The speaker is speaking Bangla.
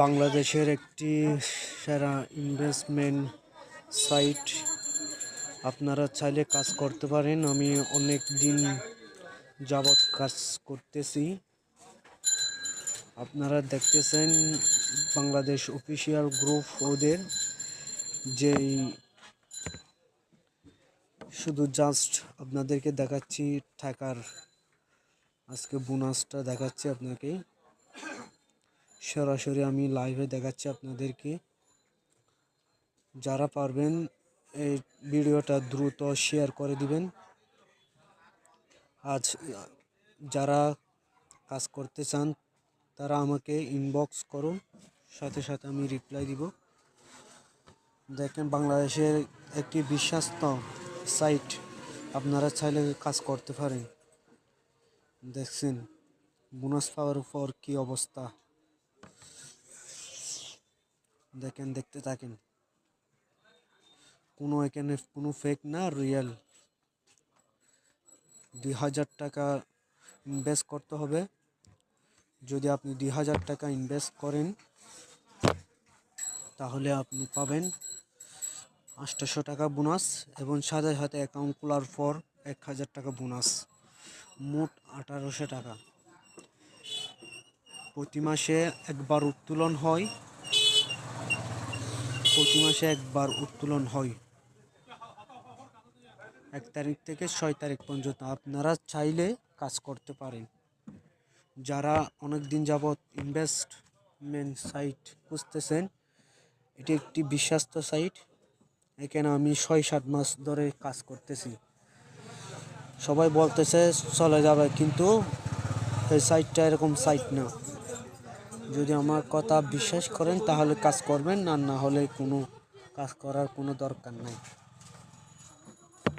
বাংলাদেশের একটি সেরা ইনভেস্টমেন্ট সাইট। আপনারা চাইলে কাজ করতে পারেন। আমি অনেক দিন যাবৎ কাজ করতেছি। আপনারা দেখতেছেন বাংলাদেশ অফিসিয়াল গ্রুপ ওদের যেই শুধু জাস্ট আপনাদেরকে দেখাচ্ছি টাকার আজকে বোনাসটা দেখাচ্ছি আপনাকে সরাসরি আমি লাইভে দেখাচ্ছি আপনাদেরকে। যারা পারবেন এই ভিডিওটা দ্রুত শেয়ার করে দিবেন। আজ যারা কাজ করতে চান তারা আমাকে ইনবক্স করুন, সাথে সাথে আমি রিপ্লাই দিব। দেখেন বাংলাদেশের একটি বিশ্বস্ত সাইট, আপনারা চাইলে কাজ করতে পারেন। দেখছেন বোনাস পাওয়ার পর কি অবস্থা, দেখেন দেখতে থাকেন। এখানে কোনো ফেক না, রিয়েল। 2000 টাকা ইনভেস্ট করতে হবে। যদি আপনি 2000 টাকা ইনভেস্ট করেন তাহলে আপনি পাবেন 800 টাকা বোনাস এবং সাথে সাথে অ্যাকাউন্ট খোলার পর 1000 টাকা বোনাস, মোট 1800 টাকা। প্রতি মাসে একবার উত্তোলন হয়, 1 তারিখ থেকে 6 তারিখ পর্যন্ত। আপনারা চাইলে কাজ করতে পারেন। যারা অনেক দিন যাবৎ ইনভেস্টমেন্ট সাইট খুঁজতেছেন, এটি একটি বিশ্বস্ত সাইট। এখানে আমি 6-7 মাস ধরে কাজ করতেছি। সবাই বলতেছে চলে যাবে, কিন্তু এই সাইটটা এরকম সাইট না। যদি আমার কথা বিশ্বাস করেন তাহলে কাজ করবেন, আর না হলে কোনো কাজ করার কোনো দরকার নাই।